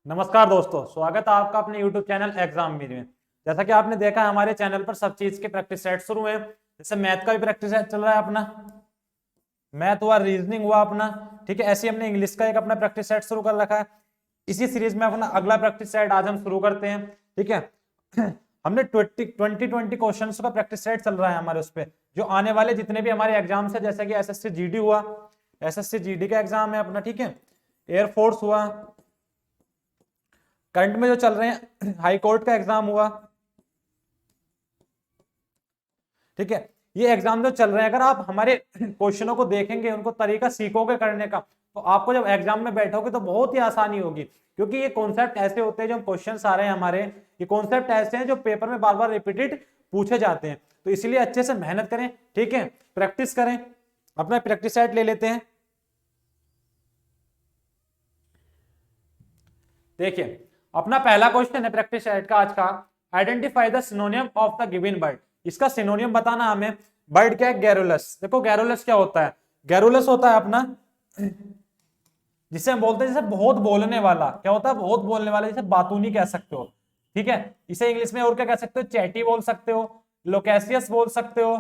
नमस्कार दोस्तों, स्वागत है आपका अपने YouTube चैनल एग्जाम विद में। जैसा कि आपने देखा है हमारे चैनल पर सब चीज के प्रैक्टिस सेट शुरू हैं। जैसे मैथ का भी प्रैक्टिस सेट चल रहा है अपना, मैथ हुआ, रीजनिंग हुआ अपना, ठीक है। ऐसे ही हमने इंग्लिश का एक अपना प्रैक्टिस सेट शुरू कर रखा है। इसी सीरीज में अपना अगला प्रैक्टिस सेट आज हम शुरू करते हैं, ठीक है। हमने 20 क्वेश्चन का प्रैक्टिस सेट चल रहा है हमारे उस पर, जो आने वाले जितने भी हमारे एग्जाम्स है, जैसे कि एसएससी जीडी हुआ, एसएससी जीडी का एग्जाम है अपना, ठीक है। एयरफोर्स हुआ, करंट में जो चल रहे हैं हाई कोर्ट का एग्जाम हुआ, ठीक है। ये एग्जाम जो चल रहे हैं, अगर आप हमारे क्वेश्चनों को देखेंगे, उनको तरीका सीखोगे करने का, तो आपको जब एग्जाम में बैठोगे तो बहुत ही आसानी होगी। क्योंकि ये कॉन्सेप्ट ऐसे होते हैं, जो क्वेश्चन आ रहे हैं हमारे, ये कॉन्सेप्ट ऐसे हैं जो पेपर में बार बार रिपीटेड पूछे जाते हैं। तो इसलिए अच्छे से मेहनत करें, ठीक है, प्रैक्टिस करें। अपना प्रैक्टिस सेट ले लेते हैं। देखिए, अपना पहला क्वेश्चन है प्रैक्टिस सेट का आज का, identify the सिनोनियम of the given word. इसका सिनोनियम बताना हमें। वर्ड क्या है? गैरुलस। देखो गैरुलस क्या होता है? गैरुलस होता है अपना, जिसे हम बोलते हैं जैसे बहुत बोलने वाला। क्या होता है? बहुत बोलने वाला, जैसे बातूनी कह सकते हो, ठीक है। इसे इंग्लिश में और क्या कह सकते हो? चैटी बोल सकते हो, लोकेसियस बोल सकते हो,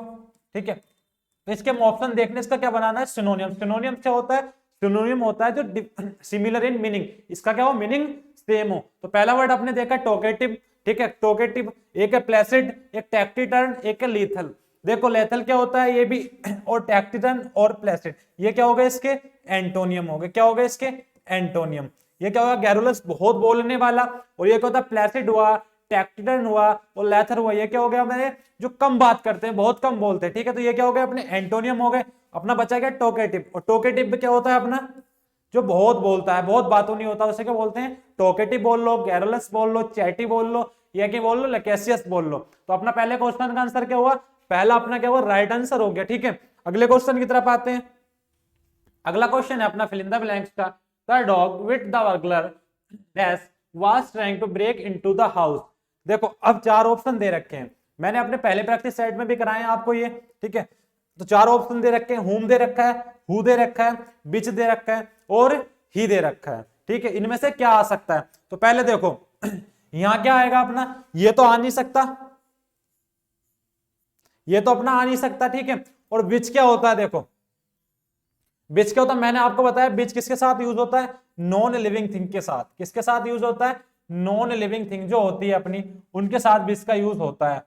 ठीक है। तो इसके ऑप्शन देखने, इसका क्या बनाना है? सिनोनियम। सिनोनियम क्या होता है? सिनोनियम होता है जो सिमिलर इन मीनिंग, इसका क्या हो? मीनिंग सेम हो। तो पहला वर्ड आपने देखा टोकेटिव, ठीक है, टोकेटिव। एक है प्लेसिड, एक टैक्टिटर्न, एक है लीथल। देखो लेथल क्या होता है? ये भी और टैक्टिटर्न और प्लेसिड, ये क्या हो गए? इसके एंटोनियम हो गए। क्या हो गए इसके? एंटोनियम। ये क्या होगा? गैरुलस बहुत बोलने वाला, और ये क्या होता है? प्लेसिड हुआ, टैक्टिटर्न हुआ और लेथर हुआ, ये क्या हो गया मेरे? जो कम बात करते हैं, बहुत कम बोलते हैं, ठीक है। तो ये क्या हो गया? अपने एंटोनियम हो गए। अपना बचा गया टोकेटिव, और टोकेटिव में क्या होता है अपना? जो बहुत बोलता है, बहुत बातों नहीं होता, उसे क्या बोलते हैं? टोकेटिव बोल लो, गैरुलस बोल लो, चैटी बोल लो, या क्या बोल लो? लकेसियस बोल लो। तो अपना पहले क्वेश्चन का आंसर क्या हुआ? पहला अपना क्या हुआ? राइट आंसर हो गया, ठीक है। अगले क्वेश्चन की तरफ आते हैं। अगला क्वेश्चन है अपना फिल इन द ब्लैंक्स का। The dog with the burglar dash was trying to break into the house. देखो अब चार ऑप्शन दे रखे हैं, मैंने अपने पहले प्रैक्टिस सेट में भी कराए हैं आपको ये, ठीक है। तो चार ऑप्शन दे रखे हैं, हुम दे रखा है, हु दे रखा है, बिच दे रखा है और ही दे रखा है, ठीक है। इनमें से क्या आ सकता है? तो पहले देखो यहां क्या आएगा अपना? ये तो आ नहीं सकता, ये तो अपना आ नहीं सकता, ठीक है। और बिच क्या होता है? देखो बिच क्या होता है? मैंने आपको बताया बिच किसके साथ यूज होता है? नॉन लिविंग थिंग के साथ। किसके साथ यूज होता है? नॉन लिविंग थिंग जो होती है अपनी, उनके साथ बिच का यूज होता है।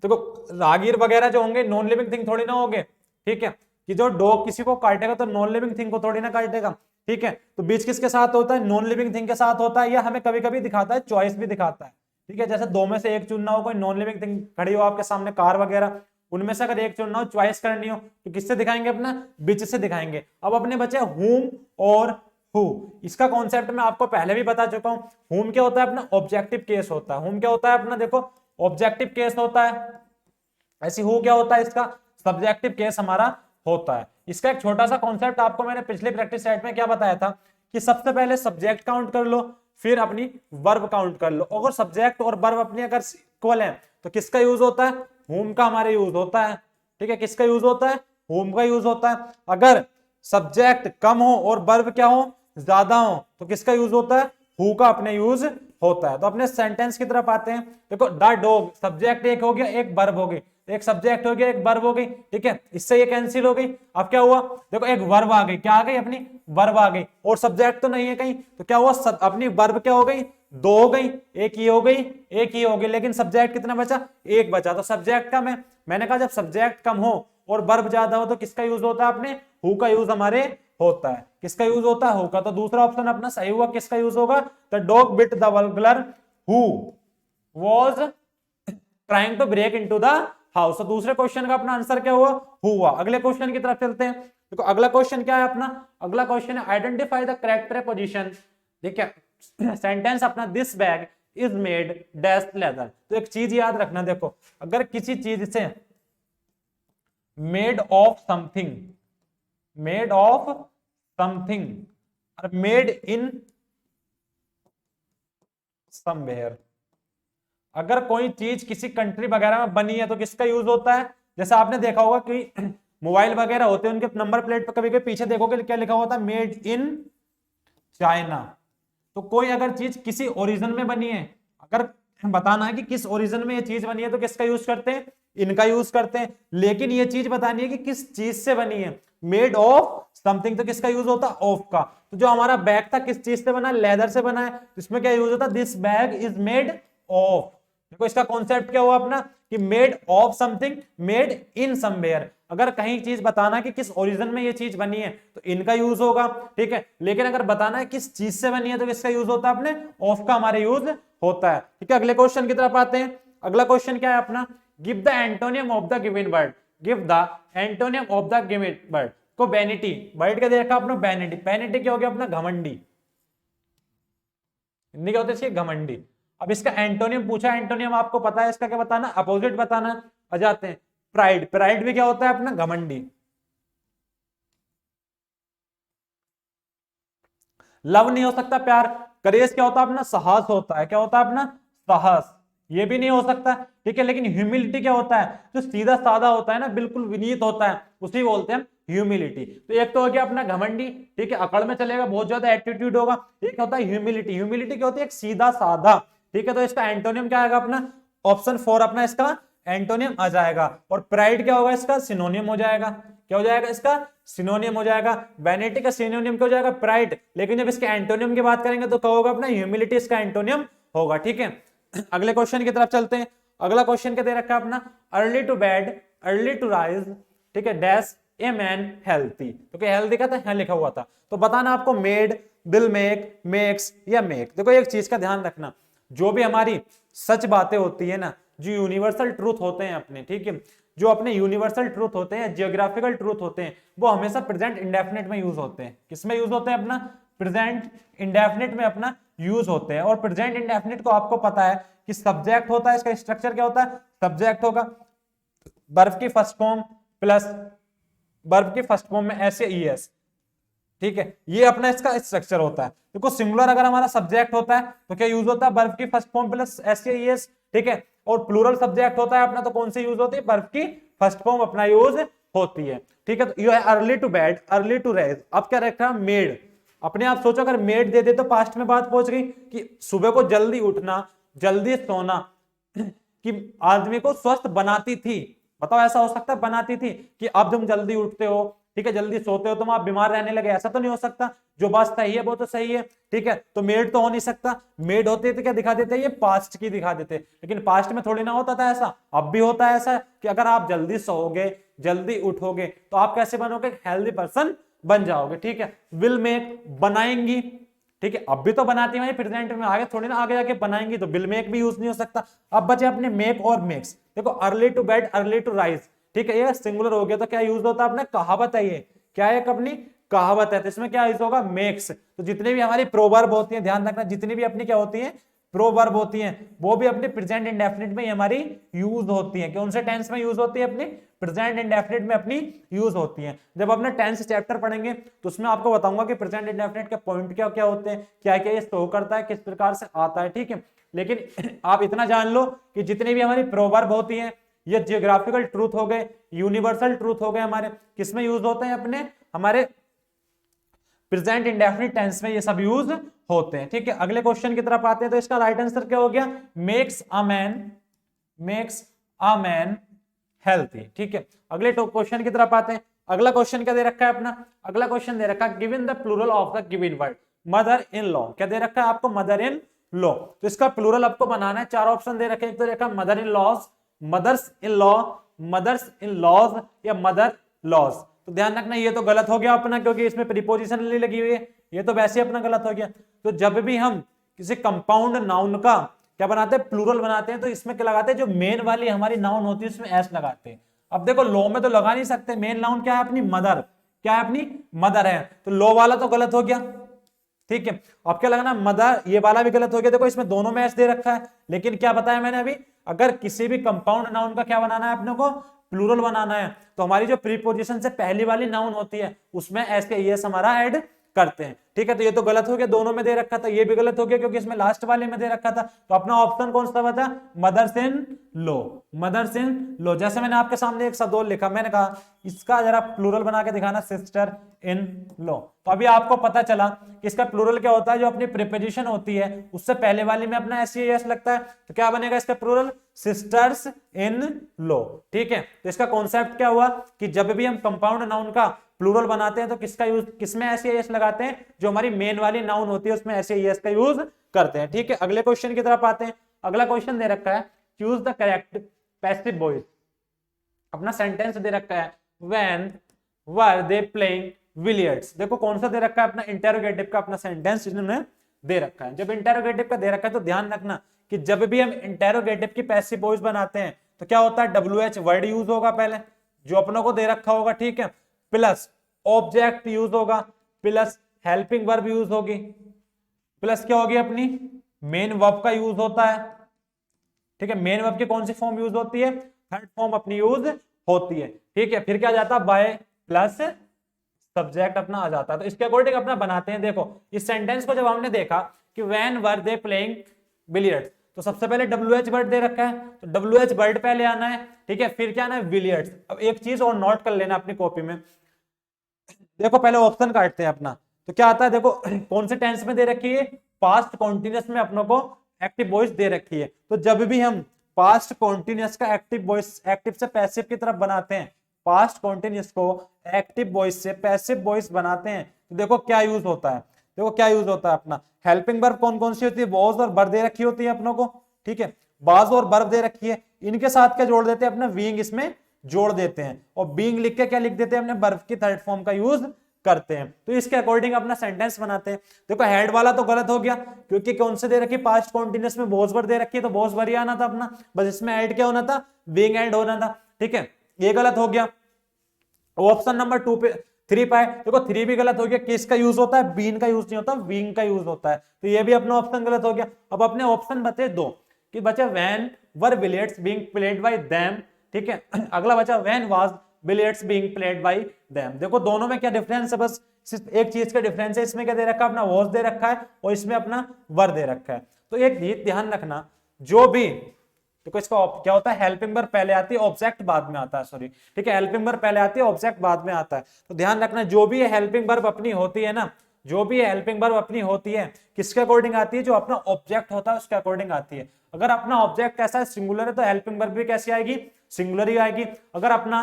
देखो रागीर वगैरह जो होंगे नॉन लिविंग थिंग थोड़ी ना होंगे, ठीक है। कि जो डॉग किसी को काटेगा तो नॉन लिविंग थिंग को थोड़ी ना काटेगा, ठीक है। तो बीच किसके साथ होता है? नॉन लिविंग थिंग के साथ होता है। या हमें कभी कभी दिखाता है, चॉइस भी दिखाता है, ठीक है। जैसे दो में से एक चुनना हो, कोई नॉन लिविंग थिंग खड़ी हो आपके सामने, कार वगैरह, उनमें से अगर एक चुनना हो, चॉइस करनी हो, तो किससे दिखाएंगे? अपना बीच से दिखाएंगे। अब अपने बचे हुम और हु। इसका कॉन्सेप्ट मैं आपको पहले भी बता चुका हूं। हुम क्या होता है? अपना ऑब्जेक्टिव केस होता है। हुम क्या होता है अपना? देखो ऑब्जेक्टिव केस होता है। ऐसी हु क्या होता है? इसका सब्जेक्टिव केस हमारा होता है। इसका एक छोटा सा कॉन्सेप्ट आपको मैंने पिछले प्रैक्टिस सेट में क्या बताया था, कि सबसे पहले सब्जेक्ट काउंट कर लो, फिर अपनी वर्ब काउंट कर लो। अगर सब्जेक्ट और वर्ब अपनी अगर इक्वल है तो किसका यूज होता है? हुम का हमारे यूज होता है, ठीक है। किसका यूज होता है? हुम का यूज होता है। अगर सब्जेक्ट कम हो और वर्ब क्या हो? ज्यादा हो, तो किसका यूज होता है? हु का अपने यूज होता है। तो अपने सेंटेंस की तरफ आते हैं। देखो द डॉग, सब्जेक्ट एक हो गया, एक वर्ब हो गई, एक सब्जेक्ट हो गया, एक वर्ब हो गई, ठीक है। इससे ये कैंसिल हो गई। अब क्या हुआ? देखो एक वर्ब आ गई, क्या आ गई? अपनी वर्ब आ गई, और सब्जेक्ट तो नहीं है कहीं, तो क्या हुआ? अपनी वर्ब क्या हो गई? दो हो गई, एक ही हो गई, एक ही हो गई, लेकिन सब्जेक्ट कितना बचा? एक बचा। तो सब्जेक्ट कम है, मैंने कहा जब सब्जेक्ट कम हो और वर्ब ज्यादा हो तो किसका यूज होता है? अपने हु का यूज हमारे होता है। किसका यूज होता है? हु का। तो दूसरा ऑप्शन अपना सही हुआ। किसका यूज होगा? The dog bit the burglar who was trying to break into the house. तो दूसरे क्वेश्चन का अपना आंसर क्या हुआ? हुआ। अगले क्वेश्चन की तरफ चलते हैं। देखो अगला क्वेश्चन क्या है अपना? अगला क्वेश्चन है आइडेंटिफाई द करेक्ट प्रीपोजिशन, ठीक है। सेंटेंस अपना this bag is made dash leather. तो एक चीज याद रखना, देखो अगर किसी चीज से made of something, made of something और मेड इन समवेयर, अगर कोई चीज किसी कंट्री वगैरह में बनी है तो किसका यूज होता है? जैसे आपने देखा होगा कि मोबाइल वगैरह होते हैं, उनके नंबर प्लेट पर कभी कभी पीछे देखोगे क्या लिखा होता है? Made in China. तो कोई अगर चीज किसी ओरिजिन में बनी है, अगर बताना है कि किस ओरिजिन में ये चीज बनी है, तो किसका यूज करते हैं, इनका यूज करते हैं। लेकिन ये चीज बतानी है कि किस चीज से बनी है, मेड ऑफ समथिंग, तो किसका यूज होता है, ऑफ का। तो जो हमारा बैग था किस चीज से बना है, लेदर से बना है, तो इसमें क्या यूज होता है, this bag is made of. देखो इसका कॉन्सेप्ट क्या हुआ अपना, कि made of something, made in somewhere. अगर कहीं चीज बताना कि किस ओरिजिन में ये चीज बनी है तो इनका यूज होगा, ठीक है। लेकिन अगर बताना है किस चीज से बनी है तो किसका यूज होता है, अपने ऑफ का हमारे यूज होता है, ठीक है। अगले क्वेश्चन की तरफ आते हैं। अगला क्वेश्चन क्या है अपना, give the antonym of the given word, give the antonym of the given word. को वैनिटी, वर्ड क्या देखा अपना, वैनिटी। वैनिटी क्या हो गया अपना, घमंडी। हिंदी क्या होता है, घमंडी। अब इसका एंटोनियम पूछा, एंटोनियम आपको पता है इसका क्या बताना, अपोजिट बताना। आ जाते हैं, प्राइड। प्राइड भी क्या होता है अपना, घमंडी। लव नहीं हो सकता, प्यार। करेज क्या होता है अपना, साहस होता है। क्या होता है अपना, साहस। ये भी नहीं हो सकता, ठीक है। लेकिन ह्यूमिलिटी क्या होता है, जो सीधा साधा होता है ना, बिल्कुल विनीत होता है, उसी बोलते हैं ह्यूमिलिटी। तो एक तो हो गया अपना घमंडी, ठीक है, अकड़ में चलेगा, बहुत ज्यादा एटीट्यूड होगा। एक होता है ह्यूमिलिटी। ह्यूमिलिटी क्या होती है, एक सीधा साधा, ठीक है। तो इसका एंटोनियम क्या आएगा अपना, ऑप्शन 4 अपना इसका एंटोनियम आ जाएगा। और प्राइड क्या होगा इसका, सिनोनियम हो जाएगा। क्या हो जाएगा इसका, सिनोनियम हो जाएगा। वैनिटी का सिनोनियम क्या हो जाएगा, प्राइड। लेकिन जब इसके एंटोनियम की बात करेंगे तो क्या होगा अपना, ह्यूमिलिटी इसका एंटोनियम होगा, ठीक है। अगले क्वेश्चन की तरफ चलते हैं। अगला क्वेश्चन क्या दे रखा है अपना, early to bed, early to rise, ठीक है, डैश ए मैन हेल्थी। तो क्या हेल्थी का था, यहाँ लिखा हुआ था। तो बताना आपको मेड, विल मेक, मेक्स या मेक। देखो एक चीज का ध्यान रखना, जो भी हमारी सच बातें होती है ना, जो यूनिवर्सल ट्रूथ होते हैं अपने, ठीक है, जो अपने यूनिवर्सल ट्रूथ होते हैं, जियोग्राफिकल ट्रूथ होते हैं, वो हमेशा प्रेजेंट इंडेफिनिट में यूज होते हैं। किसमें यूज होते हैं अपना, प्रेजेंट इंडेफिनिट में अपना यूज होते हैं। और प्रेजेंट इंडेफिनिट को आपको पता है कि सब्जेक्ट होता है, इसका स्ट्रक्चर क्या होता है, सब्जेक्ट होगा, वर्ब की फर्स्ट फॉर्म प्लस वर्ब की फर्स्ट फॉर्म में एस या ईएस, ठीक है। ये अपना इसका स्ट्रक्चर होता है। देखो सिंगुलर अगर हमारा सब्जेक्ट होता है तो क्या यूज होता है, वर्ब की फर्स्ट फॉर्म प्लस एस या ईएस, ठीक है। और प्लूरल सब्जेक्ट होता है अपना तो कौन सी यूज होती है, वर्ब की फर्स्ट फॉर्म अपना यूज होती है, ठीक है। तो ये है early to bed, early to rise. अब क्या रखा, मेड। अपने आप सोचो अगर मेड दे दे तो पास्ट में बात पहुंच गई कि सुबह को जल्दी उठना, जल्दी सोना, कि आदमी को स्वस्थ बनाती थी। बताओ ऐसा हो सकता है, बनाती थी, कि अब तुम जल्दी उठते हो, ठीक है, जल्दी सोते हो, तुम आप बीमार रहने लगे, ऐसा तो नहीं हो सकता। जो बात सही है वो तो सही है, ठीक है। तो मेड तो हो नहीं सकता। मेड होते तो क्या दिखा देते, ये पास्ट की दिखा देते। लेकिन पास्ट में थोड़ी ना होता था ऐसा, अब भी होता है ऐसा कि अगर आप जल्दी सोओगे, जल्दी उठोगे, तो आप कैसे बनोगे, हेल्दी पर्सन बन जाओगे, ठीक है। विल मेक, बनाएंगी, ठीक है। अब भी तो बनाती है प्रेजेंट में, आगे थोड़ी ना आगे जाके बनाएंगी, तो विल मेक भी यूज नहीं हो सकता। अब बचे अपने मेक और मेक्स। देखो early to bed, early to rise, ठीक है, ये सिंगुलर हो गया तो क्या यूज होता है अपने, कहावत है ये, क्या है अपनी कहावत है। तो इसमें क्या यूज होगा, मेक्स। तो जितनी भी हमारी प्रोवर्ब होती है, ध्यान रखना, जितनी भी अपनी क्या होती है, प्रोवर्ब होती हैं, वो भी अपने प्रेजेंट इंडेफिनिट में हमारी यूज होती है। कौन से टेंस में यूज होती है, अपनी प्रेजेंट इंडेफिनिट में अपनी यूज होती है। जब अपना टेंस चैप्टर पढ़ेंगे तो उसमें आपको बताऊंगा कि प्रेजेंट इंडेफिनिट के पॉइंट क्या क्या होते हैं, क्या क्या ये शो करता है, किस प्रकार से आता है, ठीक है। लेकिन आप इतना जान लो कि जितनी भी हमारी प्रोवर्ब होती है, ये जियोग्राफिकल ट्रूथ हो गए, यूनिवर्सल ट्रूथ हो गए, हमारे किसमें यूज होते हैं, अपने हमारे प्रेजेंट इंडेफिनिट टेंस में ये सब यूज होते हैं, ठीक है। अगले क्वेश्चन की तरफ आते हैं। तो इसका राइट आंसर क्या हो गया, मेक्स अ मैन हेल्थी, ठीक है। अगले क्वेश्चन की तरफ आते हैं। अगला क्वेश्चन क्या दे रखा है अपना, अगला क्वेश्चन दे रखा है given the plural of the given word, mother in law. क्या दे रखा है आपको, मदर इन लॉ। तो इसका प्लूरल आपको बनाना है। 4 ऑप्शन दे रखे हैं, एक तो देखा mother in laws, mothers in law, mothers in laws या मदर लॉज। तो ध्यान रखना ये तो गलत हो गया अपना, क्योंकि इसमें प्रीपोजिशन लगी हुई है, ये तो वैसे अपना गलत हो गया। तो जब भी हम किसी कंपाउंड नाउन का क्या बनाते हैं, प्लूरल बनाते हैं, तो इसमें क्या लगाते हैं, जो मेन वाली हमारी नाउन होती है उसमें एस लगाते हैं। अब देखो लो में तो लगा नहीं सकते, मेन नाउन क्या है अपनी मदर, क्या है अपनी मदर है, तो लो वाला तो गलत हो गया, ठीक है। अब क्या लगाना, मदर, ये वाला भी गलत हो गया। देखो इसमें दोनों में एस दे रखा है, लेकिन क्या बताया मैंने अभी, अगर किसी भी कंपाउंड नाउन का क्या बनाना है अपने को, प्लूरल बनाना है, तो हमारी जो प्रीपोजिशन से पहली वाली नाउन होती है उसमें एस के एस हमारा ऐड करते हैं। ठीक है, तो ये तो गलत हो गया, दोनों में दे रखा था, ये भी गलत हो गया क्योंकि इसमें लास्ट वाले में दे रखा था। तो अपना ऑप्शन कौन सा बचा, mother's in law, mothers in law. जैसे मैंने आपके सामने एक शब्द और लिखा, मैंने कहा इसका जरा प्लूरल बना के दिखाना, सिस्टर इन लॉ। तो अभी आपको पता चला कि इसका प्लूरल क्या होता है, जो अपनी प्रिपोजिशन होती है उससे पहले वाली में अपना एस लगता है, तो क्या बनेगा इसका प्लूरल, सिस्टर्स इन लॉ। ठीक है, तो इसका कॉन्सेप्ट क्या हुआ कि जब भी हम कंपाउंड नाउन का प्लूरल बनाते हैं तो किसका यूज, किसमें एस लगाते हैं, जो हमारी मेन वाली नाउन होती है उसमें एस का यूज करते हैं। ठीक है, अगले क्वेश्चन की तरफ आते हैं। अगला क्वेश्चन दे रखा है, choose the correct passive voice. अपना सेंटेंस दे रखा है, when were they playing billiards. देखो कौन सा दे रखा है, अपना इंटेरोगेटिव का अपना सेंटेंस इन्होंने दे रखा है। जब इंटेरोगेटिव का दे रखा है तो ध्यान रखना कि जब भी हम इंटेरोगेटिव की पैसिव वॉइस बनाते हैं तो क्या होता है, WH वर्ड यूज होगा पहले जो अपनों को दे रखा होगा। ठीक है, प्लस ऑब्जेक्ट यूज होगा, प्लस हेल्पिंग वर्ब यूज होगी, प्लस क्या होगी अपनी मेन वर्ब का यूज होता है। ठीक है, मेन वर्ब की कौन सी फॉर्म यूज होती है, थर्ड फॉर्म अपनी यूज होती है। ठीक है, फिर क्या जाता है, बाय प्लस सब्जेक्ट अपना आ जाता है। तो इसके अकॉर्डिंग अपना बनाते हैं। देखो इस सेंटेंस को जब हमने देखा कि when were they playing billiards, तो सबसे पहले WH वर्ड दे रखा है, तो WH वर्ड पहले आना है। ठीक है, फिर क्या आना है, बिलियर्ड्स। अब एक चीज और नोट कर लेना अपनी कॉपी में, देखो पहले ऑप्शन काटते हैं अपना, तो क्या आता है, देखो कौन से टेंस में दे रखी है, पास्ट कॉन्टिन्यूअस में अपनों को एक्टिव वॉइस दे रखी है। तो जब भी हम पास्ट कॉन्टिन्यूअस का एक्टिव वॉइस, एक्टिव से पैसिव की तरफ बनाते हैं, पास्ट कॉन्टिन्यूअस को एक्टिव वॉइस से पैसिव वॉइस बनाते हैं, तो देखो क्या यूज होता है, देखो क्या यूज होता है अपना हेल्पिंग वर्ब कौन कौन सी होती है, वॉज और वर दे रखी होती है अपनों को। ठीक है, वाज और वर्ब दे रखी है, इनके साथ क्या जोड़ देते हैं, अपना बीइंग इसमें जोड़ देते हैं, और बीइंग लिख के क्या लिख देते हैं, अपने वर्ब की थर्ड फॉर्म का यूज करते हैं। तो इसके अकॉर्डिंग अपना सेंटेंस बनाते हैं। देखो हेड वाला तो गलत हो गया क्योंकि कौन से दे रखी, पास्ट कॉन्टिन्यूअस में वॉज वर्ब दे रखी है, तो वॉज वर्ब ही आना था अपना, बस इसमें ऐड क्या होना था, बीइंग ऐड होना था। ठीक है, ये गलत हो गया। ऑप्शन नंबर 2 पे 3 पे देखो 3 भी गलत हो गया, किसका यूज होता है, बीन का यूज नहीं होता, बीइंग का यूज होता है, तो ये भी अपना ऑप्शन गलत हो गया। अब अपने ऑप्शन बचे 2 कि बचा when were billiards being played by them. ठीक है, अगला बचा when was billiards being played by them. देखो दोनों में क्या डिफरेंस है, बस सिर्फ एक चीज का डिफरेंस है, इसमें क्या दे रखा है, अपना वॉज दे रखा है और इसमें अपना वर दे रखा है। तो एक ध्यान रखना, जो भी देखो इसका क्या होता है, हेल्पिंग वर्ब पहले आती है, ऑब्जेक्ट बाद में आता है, सॉरी। ठीक है, हेल्पिंग वर्ब पहले आती है, ऑब्जेक्ट बाद में आता है। तो ध्यान रखना जो भी हेल्पिंग वर्ब अपनी होती है ना, जो भी हेल्पिंग वर्ब अपनी होती है किसके अकॉर्डिंग आती है, जो अपना ऑब्जेक्ट होता है उसके अकॉर्डिंग आती है। अगर अपना ऑब्जेक्ट कैसा है, सिंगुलर है, तो हेल्पिंग वर्ब भी कैसी आएगी, सिंगुलर ही आएगी। अगर अपना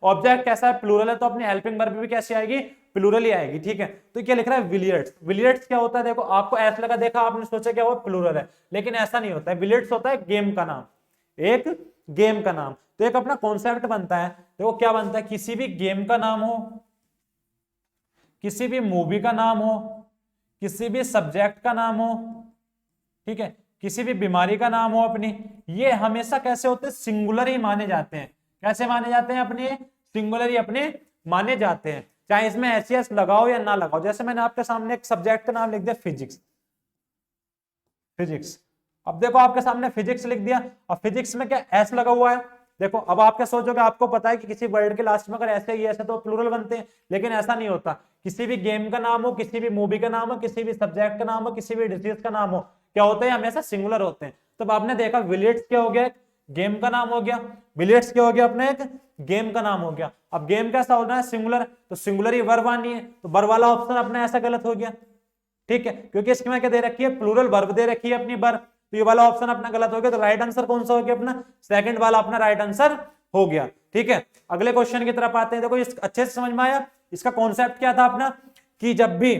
ऑब्जेक्ट कैसा है, प्लूरल है, तो अपनी हेल्पिंग वर्ब भी कैसी आएगी, प्लूरल ही आएगी। ठीक है, तो क्या लिख रहा है, बिलियर्ड्स। बिलियर्ड्स क्या होता है, देखो आपको ऐसा लगा, देखा आपने सोचा क्या वो प्लूरल है, लेकिन ऐसा नहीं होता है। बिलियर्ड्स होता है गेम का नाम, एक गेम का नाम। तो एक अपना कॉन्सेप्ट बनता है, देखो क्या बनता है, किसी भी गेम का नाम हो, किसी भी मूवी का नाम हो, किसी भी सब्जेक्ट का नाम हो, ठीक है, किसी भी बीमारी का नाम हो अपनी, ये हमेशा कैसे होते हैं, सिंगुलर ही माने जाते हैं। कैसे माने जाते हैं, अपने सिंगुलर ही अपने माने जाते हैं, चाहे इसमें एस लगाओ या ना लगाओ। जैसे मैंने आपके सामने एक सब्जेक्ट का नाम लिख दिया, फिजिक्स, फिजिक्स। अब देखो आपके सामने फिजिक्स लिख दिया, अब फिजिक्स में क्या एस लगा हुआ है। देखो अब आप क्या सोचोगे, आपको पता है कि किसी वर्ड के लास्ट में अगर ऐसे ही ऐसे तो प्लूरल बनते हैं, लेकिन ऐसा नहीं होता। किसी भी गेम का नाम हो, किसी भी मूवी का नाम हो, किसी भी सब्जेक्ट का नाम हो, किसी भी डिजीज का नाम हो, क्या होते हैं, हमेशा सिंगुलर होते हैं। तो आपने देखा विलियर्ड्स क्या हो गया, गेम का नाम हो गया, बिलियर्ड्स क्या हो गया, अपने एक गेम का नाम हो गया। अब गेम कैसा होना है, सिंगुलर, तो सिंगुलर ही वर्ब आनी है, तो वर्ब वाला ऑप्शन अपना ऐसा गलत हो गया। ठीक है, क्योंकि इसमें क्या दे रखी है, प्लूरल वर्ब दे रखी है अपनी वर्ब, तो ये वाला ऑप्शन अपना गलत हो गया। तो राइट आंसर कौन सा हो गया, अपना सेकंड वाला अपना राइट आंसर हो गया। ठीक है, अगले क्वेश्चन की तरफ आते हैं। देखो इस अच्छे से समझ में आया, इसका कॉन्सेप्ट क्या था अपना, कि जब भी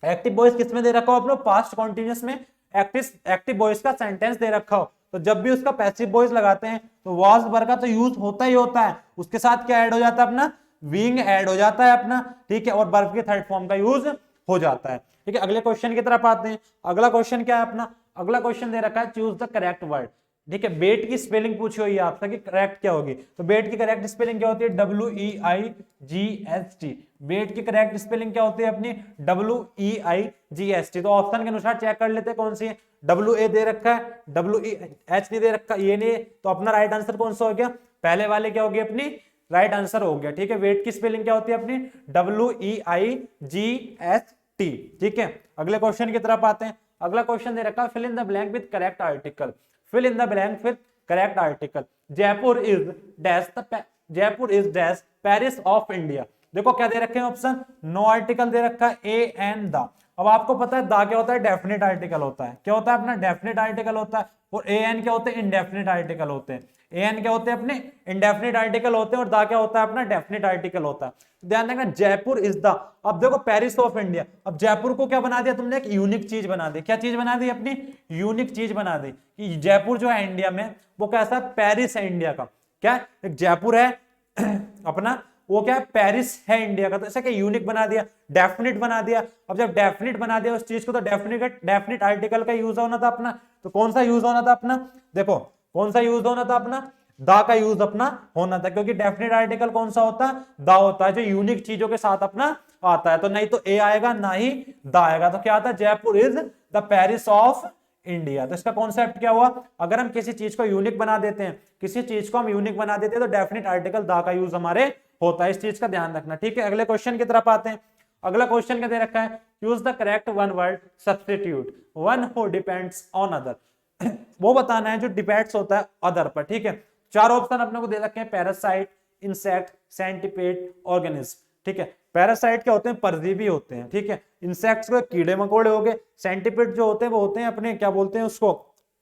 एक्टिव वॉइस किसमें दे रखा हो, अपना पास्ट कॉन्टिन्यूअस में एक्टिव वॉइस का सेंटेंस दे रखा हो, तो जब भी उसका पैसिव वॉइस लगाते हैं तो वाज वर्ब का तो यूज होता ही होता है, उसके साथ क्या ऐड हो जाता है, अपना बीइंग ऐड हो जाता है अपना। ठीक है, और वर्ब के थर्ड फॉर्म का यूज हो जाता है। ठीक है, अगले क्वेश्चन की तरफ आते हैं। अगला क्वेश्चन क्या है अपना, अगला क्वेश्चन दे रखा है, चूज द करेक्ट वर्ड। ठीक है, बेट की स्पेलिंग पूछी हुई है आपसे कि करेक्ट क्या होगी, तो बेट की करेक्ट स्पेलिंग क्या होती है, WEIGHT। बेट की करेक्ट स्पेलिंग क्या होती है अपनी, WEIGHT। तो ऑप्शन के अनुसार चेक कर लेते हैं कौन सी है, WA दे रखा है, WEH नहीं दे रखा, ये नहीं है, तो अपना राइट आंसर कौन सा हो गया, पहले वाले क्या होगी अपनी राइट आंसर हो गया। ठीक है, वेट की स्पेलिंग क्या होती है अपनी, WEIGHT। ठीक है, अगले क्वेश्चन की तरफ आते हैं। अगला क्वेश्चन दे रखा है fill in the blank with correct article. Fill in the blank with correct article. Jaipur is dash the Jaipur is dash Paris of India. देखो क्या दे रखे हैं ऑप्शन, नो आर्टिकल दे रखा है ए एंड द। अब आपको पता है दा क्या होता है, डेफिनेट आर्टिकल होता है। क्या होता है अपना, डेफिनेट आर्टिकल होता है। और ए एन क्या होते हैं, इंडेफिनेट आर्टिकल होते हैं। ए एन क्या होते हैं अपने, इंडेफिनेट आर्टिकल होते हैं, और दा क्या होता है अपना, डेफिनेट आर्टिकल होता है। तो ध्यान रखना, जयपुर इज द। अब देखो पेरिस ऑफ इंडिया, अब जयपुर को क्या बना दिया तुमने, एक यूनिक चीज बना दी। क्या चीज बना दी अपनी, यूनिक चीज बना दी कि जयपुर जो है इंडिया में वो कैसा, पेरिस है इंडिया का। क्या एक जयपुर है अपना, वो क्या है, पेरिस है इंडिया का। तो ऐसा क्या यूनिक बना दिया, डेफिनेट बना दिया। अब जब डेफिनेट बना दिया उस चीज को, तो डेफिनेट आर्टिकल का यूज होना था अपना। तो कौन सा यूज होना था अपना, देखो कौन सा यूज होना था अपना, दा का यूज अपना होना था, क्योंकि डेफिनेट आर्टिकल कौन सा होता है, दा होता है, जो यूनिक चीजों के साथ अपना आता है। तो नहीं तो ए आएगा ना ही दा आएगा। तो क्या आता है, Jaipur is the Paris of India. तो इसका कॉन्सेप्ट क्या हुआ, अगर हम किसी चीज को यूनिक बना देते हैं, किसी चीज को हम यूनिक बना देते हैं, तो डेफिनेट आर्टिकल दा का यूज हमारे होता है। इस चीज का ध्यान रखना। ठीक है, अगले क्वेश्चन की तरफ आते हैं। अगला क्वेश्चन क्या दे रखा है, use the correct one word substitute one who depends on other. वो बताना है जो डिपेंड्स होता है अदर पर। ठीक है, चार ऑप्शन अपने को दे रखे हैं, पैरासाइट, इंसेक्ट, सेंटीपेड, ऑर्गेनिज्म। ठीक है, पैरासाइट क्या होते हैं, परजीवी होते हैं। ठीक है, इंसेक्ट्स को कीड़े मकोड़े हो गए, सेंटीपेड जो होते हैं वो होते हैं अपने, क्या बोलते हैं उसको,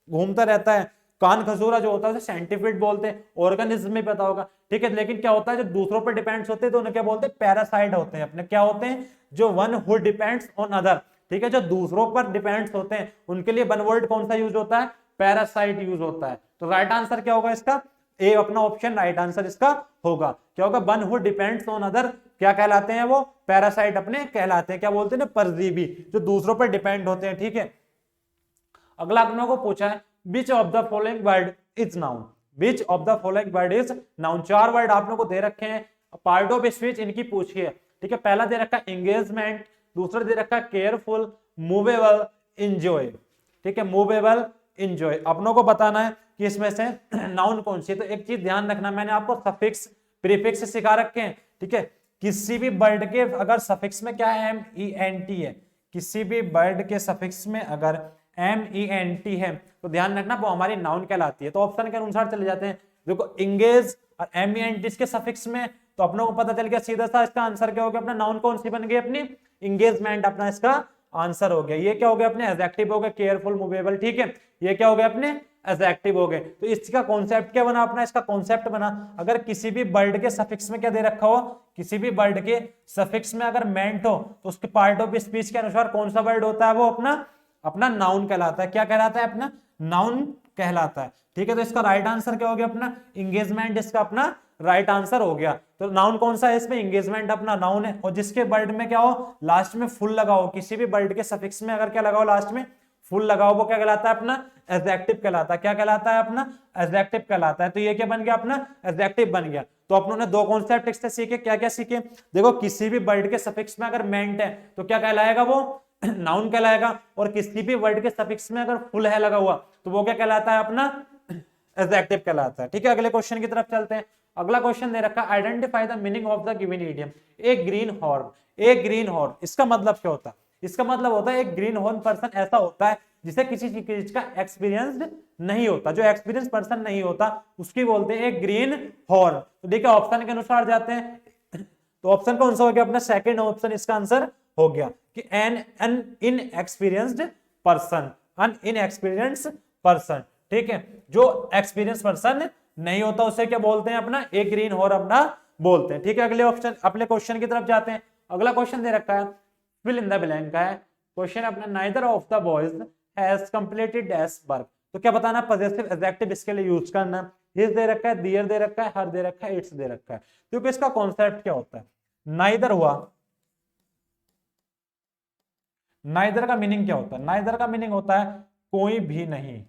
घूमता रहता है, कान खजूरा जो होता है उसे सेंटीफिड बोलते हैं। ऑर्गेनिज्म में पता होगा। ठीक है, लेकिन क्या होता है जो दूसरों पर डिपेंड्स होते हैं तो उन्हें क्या बोलते हैं, पैरासाइट होते हैं अपने। क्या होते हैं, जो one who depends on other. ठीक है, जो दूसरों पर डिपेंड्स होते हैं उनके लिए वन वर्ड कौन सा यूज होता है, पैरासाइट यूज होता है। तो राइट आंसर क्या होगा इसका, ए अपना ऑप्शन राइट आंसर इसका होगा। क्या होगा, one who depends on other क्या कहलाते हैं, वो पैरासाइट अपने कहलाते हैं। क्या बोलते हैं ना, परजीवी, जो दूसरों पर डिपेंड होते हैं। ठीक है, अगला अपने को पूछा है which of the following word is noun. Which of the following word is noun. चार वर्ड आप लोगों को दे रखे हैं, पार्ट ऑफ स्पीच इनकी पूछिए। ठीक है, पहला दे रखा है एंगेजमेंट, दूसरा दे रखा है केयरफुल, मूवेबल, इंजॉय। ठीक है, मूवेबल, इंजॉय। अपनों को बताना है कि इसमें से नाउन कौन सी है। तो एक चीज ध्यान रखना, मैंने आपको सफिक्स प्रीफिक्स सिखा रखे हैं। ठीक है, किसी भी वर्ड के अगर सफिक्स में क्या है, MENT है, किसी भी वर्ड के सफिक्स में अगर MENT है तो ध्यान रखना वो हमारी नाउन कहलाती है। तो ऑप्शन के अनुसार चले जाते हैं। देखो इंगेज और MENT इसके सफिक्स में, तो अपनों को पता चल गया सीधा सा इसका आंसर क्या हो गया अपना, नाउन कौन सी बन गई अपनी, इंगेजमेंट अपना इसका आंसर हो गया। ये क्या हो गया अपने, एडजेक्टिव हो गया, केयरफुल, मूवेबल। ठीक है, ये क्या हो गया अपने, एडजेक्टिव हो गए। तो इसका कॉन्सेप्ट क्या बना अपना, इसका कॉन्सेप्ट बना, अगर किसी भी वर्ड के सफिक्स में क्या दे रखा हो, किसी भी वर्ड के सफिक्स में अगर मेंट हो तो उसके पार्ट ऑफ स्पीच के अनुसार कौन सा वर्ड होता है, वो अपना नाउन कहलाता है। क्या कहलाता है अपना, नाउन कहलाता है। ठीक है, तो इसका राइट आंसर क्या हो गया अपना, इंगेजमेंट इसका अपना राइट आंसर हो गया। तो नाउन कौन सा है इसमें, इंगेजमेंट अपना नाउन है। और जिसके वर्ड में क्या हो, लास्ट में फुल लगा हो, किसी भी वर्ड के सफिक्स में अगर क्या लगा हो लास्ट में फुल लगा हो, वो क्या कहलाता है अपना, एडजेक्टिव कहलाता है। क्या कहलाता है अपना, एडजेक्टिव कहलाता है। तो ये क्या बन गया अपना, एडजेक्टिव बन गया। तो अपनों ने दो कॉन्सेप्ट इससे सीखे, क्या क्या सीखे, देखो किसी भी वर्ड के सफिक्स में अगर मेंट है तो क्या कहलाएगा, वो नाउन कहलाएगा। और किसी भी वर्ड के सफिक्स में अगर फुल है लगा हुआ तो वो क्या कहलाता है अपना, एडजेक्टिव कहलाता है। ठीक है, अगले क्वेश्चन की तरफ चलते हैं। अगला क्वेश्चन दे रखा है identify the meaning of the given idiom. A green horn, A green horn, इसका मतलब क्या होता है, इसका मतलब होता है एक ग्रीन हॉर्न पर्सन ऐसा होता है जिसे किसी चीज का एक्सपीरियंस नहीं होता, जो एक्सपीरियंस पर्सन नहीं होता उसकी बोलते हैं एक ग्रीन हॉर्न। तो देखिए ऑप्शन के अनुसार जाते हैं, तो ऑप्शन कौन सा हो गया अपना, सेकंड ऑप्शन इसका आंसर हो गया कि एन इनएक्सपीरियंस्ड पर्सन, अन इनएक्सपीरियंस पर्सन। ठीक है, जो एक्सपीरियंस पर्सन नहीं होता उसे क्या बोलते हैं अपना, एक ग्रीन हॉर्न अपना बोलते हैं। ठीक है, अगले ऑप्शन अपने क्वेश्चन की तरफ जाते हैं। अगला क्वेश्चन दे रखा है फिल इन द ब्लैंक का है क्वेश्चन अपना, neither of the boys has completed dash work. तो क्या बताना, पॉजिटिव एडजेक्टिव इसके लिए यूज करना। हिज दे रखा है, दियर दे रखा है, हर दे रखा है, इट्स दे रखा है। क्योंकि इसका कॉन्सेप्ट क्या होता है, नाइदर हुआ, नाइदर का मीनिंग क्या होता है, नाइदर का मीनिंग होता है कोई भी नहीं,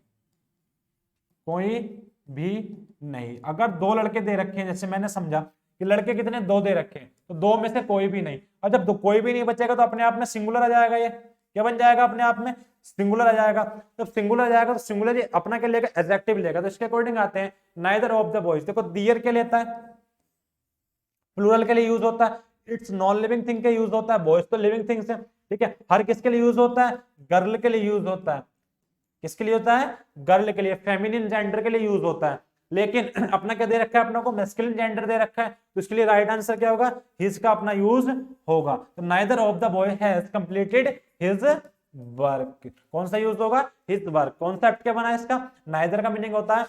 कोई भी नहीं। अगर दो लड़के दे रखे हैं, जैसे मैंने समझा कि लड़के कितने, दो दे रखे हैं, तो दो में से कोई भी नहीं। और जब कोई भी नहीं बचेगा तो अपने आप में सिंगुलर आ जाएगा, ये क्या बन जाएगा अपने आप में, सिंगुलर आ जाएगा। जब सिंगुलर आ जाएगा तो सिंगुलर अपना क्या लेगा, एडजेक्टिव लेगा। तो इसके अकॉर्डिंग आते हैं नाइदर ऑफ द बॉयज। देखो दियर क्या लेता है, प्लूरल के लिए यूज होता है, इट्स नॉन लिविंग थिंग के यूज होता है, बॉयज तो लिविंग थिंग्स है, ठीक है। हर किसके लिए यूज होता है, गर्ल के लिए यूज होता है, किसके लिए होता है, गर्ल के लिए, फेमिनिन जेंडर के लिए यूज होता है। लेकिन अपना क्या दे रखा है, अपना को मैस्कुलिन जेंडर दे रखा है, तो इसके लिए राइट आंसर क्या होगा, हिज का अपना यूज होगा। तो neither of the boy has completed his work, कौन सा यूज होगा, हिज वर्क। कॉन्सेप्ट क्या बना इसका, नाइदर का मीनिंग होता है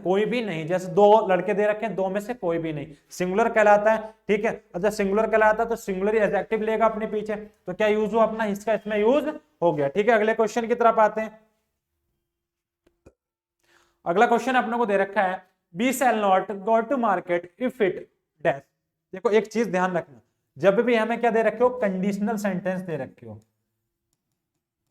कोई भी नहीं, जैसे दो लड़के दे रखे हैं, दो में से कोई भी नहीं, सिंगुलर कहलाता है, ठीक है। अच्छा सिंगुलर कहलाता है तो सिंगुलर एडजेक्टिव लेगा अपने पीछे, तो क्या यूज हुआ अपना, इसका इसमें यूज हो गया, ठीक है। अगले क्वेश्चन की तरफ आते हैं। अगला क्वेश्चन अपने को दे रखा है, we shall not go to market if it dash. देखो एक चीज ध्यान रखना, जब भी हमें क्या दे रखे हो, कंडीशनल सेंटेंस दे रखे हो,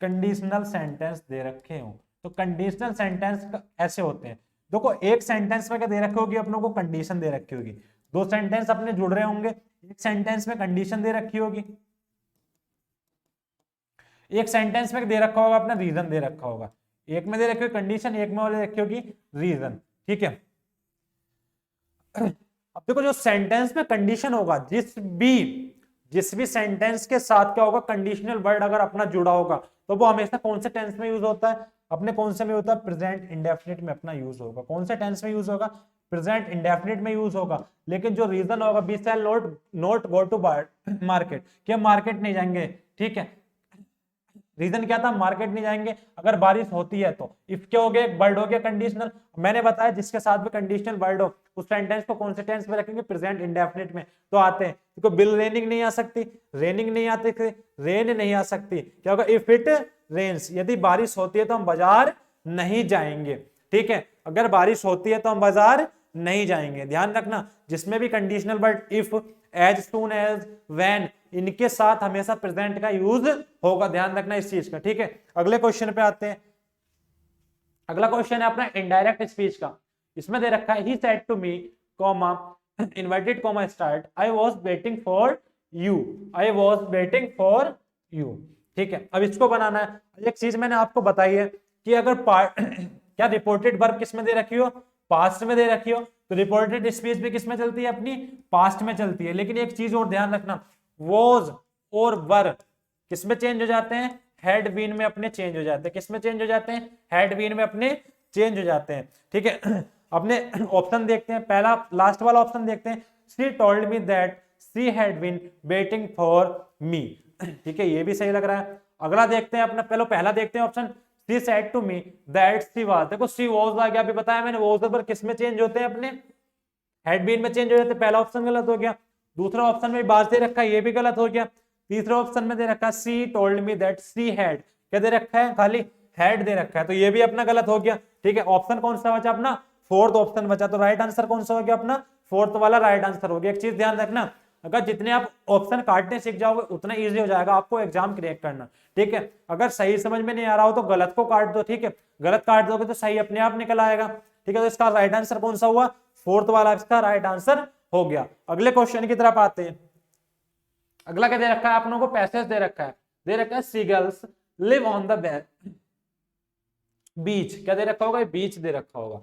कंडीशनल सेंटेंस दे रखे हो, तो कंडीशनल सेंटेंस ऐसे होते हैं। देखो एक सेंटेंस में क्या दे रखी होगी, अपनों को कंडीशन दे रखी होगी, दो सेंटेंस अपने जुड़ रहे होंगे, एक सेंटेंस में कंडीशन दे रखी होगी, एक सेंटेंस में दे रखा होगा अपना रीजन दे रखा होगा, एक में दे रखी होगी कंडीशन, एक में दे रखी होगी रीजन, ठीक है। अब देखो जो सेंटेंस में कंडीशन होगा, जिस भी सेंटेंस के साथ क्या होगा, कंडीशनल वर्ड अगर अपना जुड़ा होगा, तो वो हमेशा कौन से टेंस में यूज होता है, अपने कौन से में होता है, प्रेजेंट इंडेफिनिट में अपना यूज होगा। कौन से टेंस में यूज होगा, प्रेजेंट इंडेफिनिट में यूज होगा। लेकिन जो रीजन होगा, we shall not go to market, क्या मार्केट नहीं जाएंगे, ठीक है। रीजन क्या था, मार्केट नहीं जाएंगे, अगर बारिश होती है तो। इफ क्या हो गया, एक वर्ड हो गया कंडीशनल, मैंने बताया जिसके साथ भी कंडीशनल वर्ड हो उस सेंटेंस को कौन से टेंस में रखेंगे, प्रेजेंट इंडेफिनिट में। तो आते हैं, देखो बिल रेनिंग नहीं आ सकती, रेनिंग नहीं आती, रेन नहीं आ सकती, क्या होगा, इफ इट रेन्स, यदि बारिश होती है तो हम बाजार नहीं जाएंगे, ठीक है। अगर बारिश होती है तो हम बाजार नहीं जाएंगे, ध्यान रखना। जिसमें भी conditional word if, as soon as, when, इनके साथ हमेशा प्रेजेंट का यूज होगा, ध्यान रखना इस चीज का, ठीक है। अगले क्वेश्चन पे आते हैं। अगला क्वेश्चन है अपना इनडायरेक्ट स्पीच का। इसमें दे रखा है, he said to me comma inverted comma start, I was waiting for you, I was waiting for you, ठीक है। अब इसको बनाना है। एक चीज मैंने आपको बताई है कि अगर क्या रिपोर्टेड वर्ब किस में दे रखी हो, पास्ट में दे रखी हो, तो रिपोर्टेड स्पीच भी किस में चलती है, अपनी पास्ट में चलती है। लेकिन एक चीज और ध्यान रखना, वॉज और वर किस में चेंज हो जाते हैं, हैड बीन में अपने चेंज हो जाते हैं। किस में चेंज हो जाते हैं, हैड बीन में अपने चेंज हो जाते हैं, ठीक है। अपने ऑप्शन देखते हैं, पहला लास्ट वाला ऑप्शन देखते हैं, she told me that she had been waiting for me, ठीक है, ये भी सही लग रहा है। अगला देखते हैं अपना, पहला देखते हैं option, she said to me that she was, देखो she was आ गया, अभी बताया मैंने, was पर किस में चेंज होते हैं, अपने had been में चेंज हो जाते हैं। पहला ऑप्शन गलत हो गया। दूसरा ऑप्शन में बाज दे रखा है, ये भी गलत हो गया। तीसरा ऑप्शन में दे रखा है, she told me that she had, क्या दे रखा है, खाली had दे रखा है, तो ये भी अपना गलत हो गया, ठीक है। ऑप्शन कौन सा बचा अपना, फोर्थ ऑप्शन बचा, तो राइट आंसर कौन सा हो गया अपना, फोर्थ वाला राइट आंसर हो गया। एक चीज ध्यान रखना, अगर जितने आप ऑप्शन काटने सीख जाओगे उतना इजी हो जाएगा आपको एग्जाम क्रैक करना, ठीक है। अगर सही समझ में नहीं आ रहा हो तो गलत को काट दो, ठीक है, गलत काट दोगे तो सही अपने आप निकल आएगा, ठीक है। तो इसका राइट आंसर कौन सा हुआ, फोर्थ वाला इसका राइट आंसर हो गया। अगले क्वेश्चन की तरफ आते हैं। अगला क्या दे रखा है, आप लोगों को पैसेज दे रखा है, सीगल्स लिव ऑन द बीच, क्या दे रखा होगा, बीच दे रखा होगा।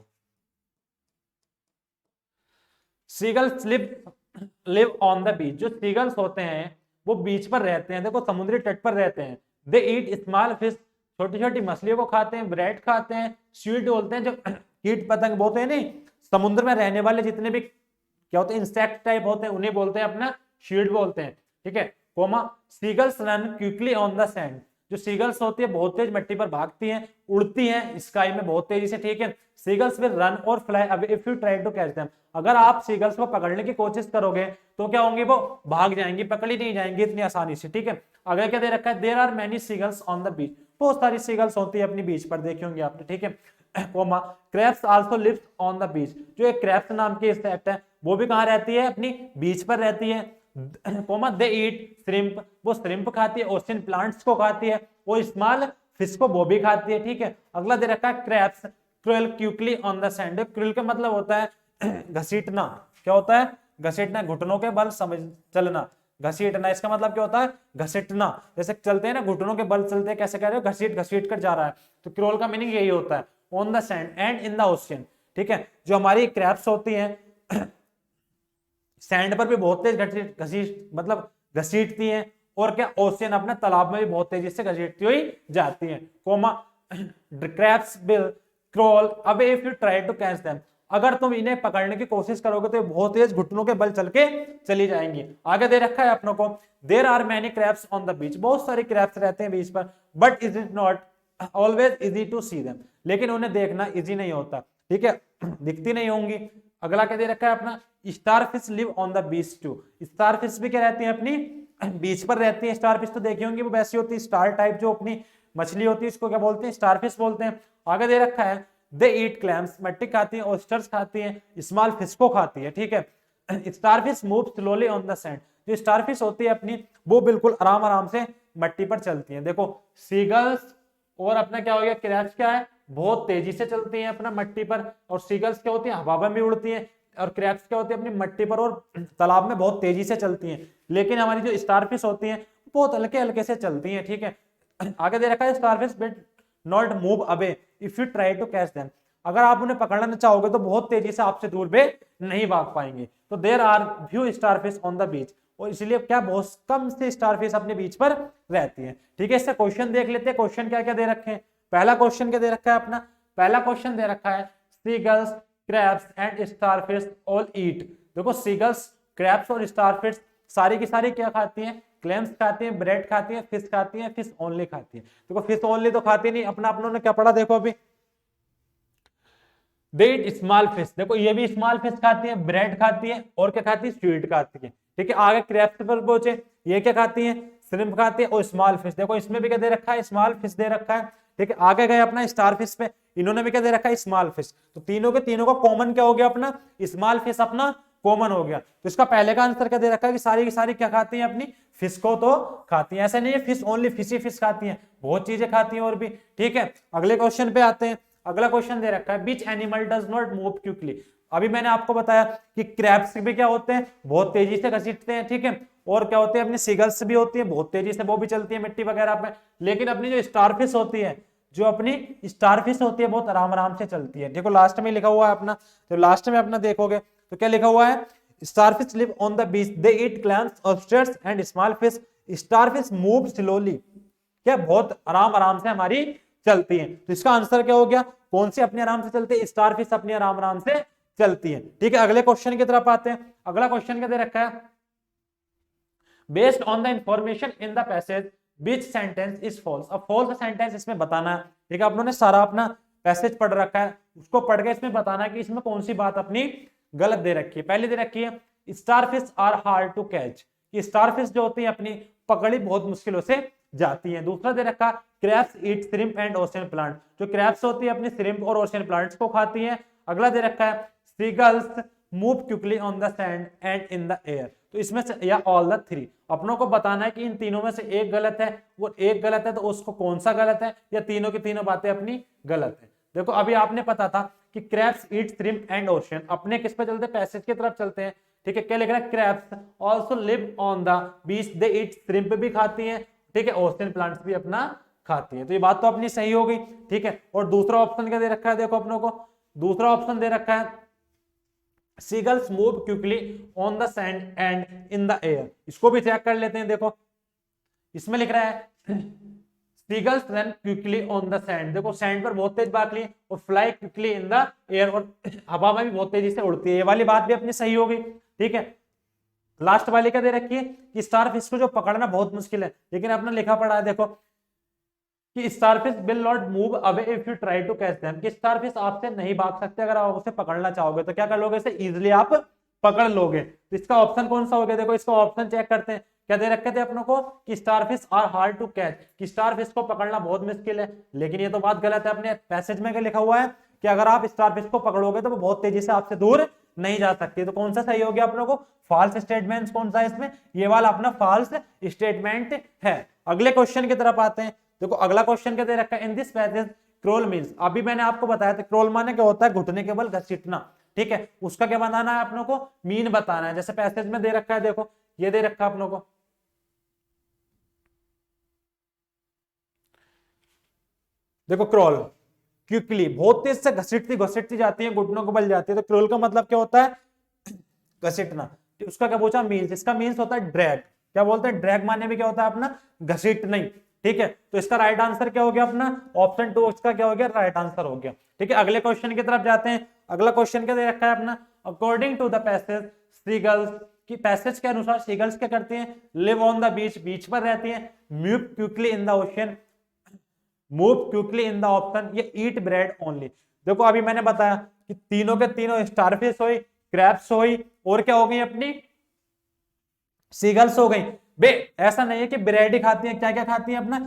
Seagulls live on the beach, जो सीगल्स होते हैं वो बीच पर रहते हैं, देखो समुद्री तट पर रहते हैं। दे ईट स्मॉल फिश, छोटी छोटी मछलियों को खाते हैं, ब्रेड खाते हैं, स्वीट बोलते हैं, जो कीट पतंग बोलते हैं, नहीं समुद्र में रहने वाले जितने भी क्या होते हैं, इंसेक्ट टाइप होते हैं, उन्हें बोलते हैं अपना शीट बोलते हैं, ठीक है। Comma seagulls run quickly on the sand, जो सीगल्स होती है बहुत तेज मिट्टी पर भागती हैं, उड़ती हैं स्काई में बहुत तेजी से, ठीक है। सीगल्स विल रन और fly away if you try to catch them, अगर आप सीगल्स को पकड़ने की कोशिश करोगे तो क्या होंगे, वो भाग जाएंगी, पकड़ी नहीं जाएंगी इतनी आसानी से, ठीक है। अगर क्या दे रखा है, there are many seagulls on the beach, बहुत सारी सीगल्स होती है अपनी बीच पर, देखे होंगे आपने, ठीक है। Comma crabs also lives on the beach, जो एक क्रैब्स नाम की इंसेक्ट है वो भी कहाँ रहती है, अपनी बीच पर रहती है। कोमा दे ईट श्रिम्प, वो श्रिम्प खाती है, ओशियन प्लांट्स को खाती है, वो स्मॉल फिश को वो भी खाती है, ठीक है। अगला दे रखा है, crabs crawl quickly on the sand, crawl का मतलब होता है घसीटना, क्या होता है, घसीटना, घुटनों के बल समझ चलना, घसीटना, इसका मतलब क्या होता है, घसीटना, जैसे चलते हैं ना घुटनों के बल चलते हैं, कैसे कह रहे हो, घसीट घसीट कर जा रहा है, तो क्रोल का मीनिंग यही होता है, on the sand and in the ocean, ठीक है। जो हमारी क्रैब्स होती हैं सैंड पर भी बहुत तेज मतलब घसीटती हैं, और क्या ओशियन अपने तालाब में भी बहुत तेजी से घसीटती हुई जाती हैं। Comma crabs will crawl away if you try to catch them, अगर तुम इन्हें पकड़ने की कोशिश करोगे तो ये बहुत तेज घुटनों के बल चल के चली जाएंगी। आगे दे रखा है अपनों को, there are many crabs on the beach, बहुत सारे क्रैब्स रहते हैं बीच पर, but is it not always easy to see them, लेकिन उन्हें देखना इजी नहीं होता, ठीक है, दिखती नहीं होंगी। अगला क्या दे रखा है अपना, starfish live on the beach too, starfish भी क्या रहती है अपनी बीच पर रहती है। स्टारफिश तो देखी होंगी, वो वैसी होती है स्टार टाइप जो अपनी मछली होती है, इसको क्या बोलते हैं, स्टारफिश बोलते हैं। आगे दे रखा है दे ईट क्लैम्स, मट्टी खाती है, ऑयस्टर्स खाती है, स्मॉल फिश को खाती है, ठीक है। Starfish move slowly on the sand, जो स्टारफिश होती है अपनी वो बिल्कुल आराम आराम से मट्टी पर चलती है। देखो सीगल्स और अपना क्या हो गया, क्रैब्स क्या है, बहुत तेजी से चलती हैं अपना मट्टी पर, और सीगल्स क्या होती है हवा में भी उड़ती हैं, और क्रैब्स क्या होती है अपनी मट्टी पर और तालाब में बहुत तेजी से चलती हैं। लेकिन हमारी जो स्टारफिश होती हैं बहुत हल्के हल्के से चलती हैं, ठीक है। आगे दे रखा है starfish will not move away if you try to catch them, अगर आप उन्हें पकड़ना चाहोगे तो बहुत तेजी से आपसे दूर पे नहीं भाग पाएंगे। तो there are few starfish on the beach, और इसलिए क्या बहुत कम से स्टारफिश अपने बीच पर रहती हैं, ठीक है। इससे क्वेश्चन देख लेते हैं, क्वेश्चन क्या क्या दे रखे हैं। पहला क्वेश्चन क्या दे रखा है अपना, पहला क्वेश्चन दे रखा है seagulls crabs and starfish all eat, देखो सीगल्स क्रैब्स और स्टारफिश सारी की सारी क्या खाती हैं, क्लैम्स खाती हैं, ब्रेड खाती हैं, फिश खाती हैं, फिश ओनली खाती हैं। देखो फिश ओनली तो खाती नहीं, अपना अपनों ने क्या पढ़ा देखो अभी, दे ईट स्मॉल फिश, देखो ये भी स्मॉल फिश खाती है, ब्रेड खाती है, और क्या खाती है, स्वीट खाती है, ठीक है। आगे क्रैब्स पर पहुंचे, ये क्या खाती है, श्रिम्प खाती है और स्मॉल फिश, देखो इसमें भी क्या दे रखा है, स्मॉल फिश दे रखा है, ठीक है। आगे गए अपना स्टार फिश पे, इन्होंने भी क्या दे रखा है, स्मॉल फिश, तो तीनों के तीनों का कॉमन क्या हो गया अपना, स्मॉल फिश अपना कॉमन हो गया। तो इसका पहले का आंसर क्या दे रखा है कि सारी की सारी क्या खाती हैं, अपनी फिश को तो खाती हैं, ऐसा नहीं है फिश ओनली फिश ही फिश खाती हैं, बहुत चीजें खाती हैं और भी, ठीक है। अगले क्वेश्चन पे आते हैं, अगला क्वेश्चन दे रखा है which animal does not move quickly, अभी मैंने आपको बताया कि क्रैब्स भी क्या होते हैं, बहुत तेजी से घसीटते हैं, ठीक है, और क्या होते हैं अपनी सीगल्स भी होती है बहुत तेजी से, वो भी चलती है मिट्टी वगैरह पे, लेकिन अपनी जो स्टारफिश होती है, जो अपनी स्टारफिश होती है बहुत आराम आराम से चलती है। देखो लास्ट में लिखा हुआ है अपना, तो लास्ट में अपना देखोगे तो क्या लिखा हुआ है, starfish live on the beach, they eat clams, oysters and small fish, starfish move slowly, क्या बहुत आराम आराम से हमारी चलती है। तो इसका आंसर क्या हो गया, कौन सी अपने आराम से चलती है, स्टारफिश अपनी आराम आराम से चलती है, ठीक है। अगले क्वेश्चन की तरफ आते हैं, अगला क्वेश्चन क्या दे रखा है, based on the information in the passage which sentence is false, अब फॉल्स सेंटेंस इसमें बताना है, ठीक है। आप लोगों ने सारा अपना पैसेज पढ़ रखा है, उसको पढ़ के इसमें बताना है कि इसमें कौन सी बात अपनी गलत दे रखी है। पहले दे रखी है starfish are hard to catch, ये स्टारफिश जो होती है अपनी पकड़ी बहुत मुश्किलों से जाती है। दूसरा दे रखा crabs eat shrimp and ocean plant, जो क्रैब्स होती है अपनी श्रिम्प और ओशियन प्लांट्स को खाती है। अगला दे रखा है seagulls move quickly on the sand and in the air, तो इसमें से या ऑल द थ्री, अपनों को बताना है कि इन तीनों में से एक गलत है, वो एक गलत है तो उसको कौन सा गलत है, या तीनों की तीनों बातें अपनी गलत है। देखो अभी आपने पता था कि crabs eat shrimp and ocean, अपने किस पे चलते हैं, पैसेज की तरफ चलते हैं, ठीक है। क्या लिख रहा है, crabs also live on the beach, they eat shrimp भी खाती हैं, ठीक है, ओशियन प्लांट्स भी अपना खाती है, तो ये बात तो अपनी सही हो गई, ठीक है। और दूसरा ऑप्शन क्या दे रखा है, देखो अपनों को दूसरा ऑप्शन दे रखा है seagulls move quickly on the sand and in the air, इसको भी चेक कर लेते हैं। देखो इसमें लिख रहा है seagulls run quickly on the sand, देखो सैंड पर बहुत तेज भागती है, और fly quickly in the air, और हवा में भी बहुत तेजी से उड़ती है, ये वाली बात भी अपनी सही हो गई, ठीक है। लास्ट वाली क्या दे रखी है कि स्टारफिश को जो पकड़ना बहुत मुश्किल है, लेकिन अपना लिखा पड़ा है देखो कि starfish will not move away if you try to catch them, कि स्टारफिश आपसे नहीं भाग सकते, अगर आप उसे पकड़ना चाहोगे तो क्या कर लोगे, इसे इजीली आप पकड़ लोगे। तो इसका ऑप्शन कौन सा हो गया, देखो इसका ऑप्शन चेक करते हैं। क्या दे रखे थे अपनों को कि starfish are hard to catch, कि स्टारफिश को पकड़ना बहुत मुश्किल है, लेकिन ये तो बात गलत है। अपने पैसेज में क्या लिखा हुआ है कि अगर आप स्टारफिश को पकड़ोगे तो वो बहुत तेजी से आपसे दूर नहीं जा सकती, तो कौन सा सही हो गया अपनों को, फॉल्स स्टेटमेंट कौन सा है इसमें, ये वाला अपना फॉल्स स्टेटमेंट है। अगले क्वेश्चन की तरफ आते हैं, देखो अगला क्वेश्चन क्या दे रखा है, in this passage crawl means, अभी मैंने आपको बताया था क्रोल माने क्या होता है, घुटने के बल घसीटना, ठीक है, उसका क्या बनाना है अपनों को, मीन बताना है। जैसे पैसेज में दे रखा है, देखो ये दे रखा है अपनों को, देखो क्रोल क्विकली बहुत तेज से घसीटती घसीटती जाती है, घुटनों को बल जाती है, तो क्रोल का मतलब क्या होता है, घसीटना। उसका क्या पूछा, मीन्स। इसका मीन्स होता है ड्रैग। क्या बोलते हैं, ड्रैग माने में क्या होता है अपना, घसीट नहीं। ठीक है, तो इसका राइट आंसर क्या हो गया अपना, ऑप्शन 2 इसका क्या हो गया, राइट आंसर हो गया। ठीक है, अगले क्वेश्चन की तरफ जाते हैं। अगला क्वेश्चन क्या दे रखा है अपना, according to the passage seagulls, की पैसेज के अनुसार सीगल्स क्या करती हैं, live on the beach, beach पर रहती हैं, move quickly in the ocean, move quickly in the option, ये ईट ब्रेड ओनली। देखो अभी मैंने बताया कि तीनों के तीनों स्टारफिश हुई, क्रैब्स हुई, और क्या हो गई अपनी, सीगल्स हो गई। बे ऐसा नहीं है कि ब्रेड ही खाती हैं, क्या क्या खाती हैं अपना,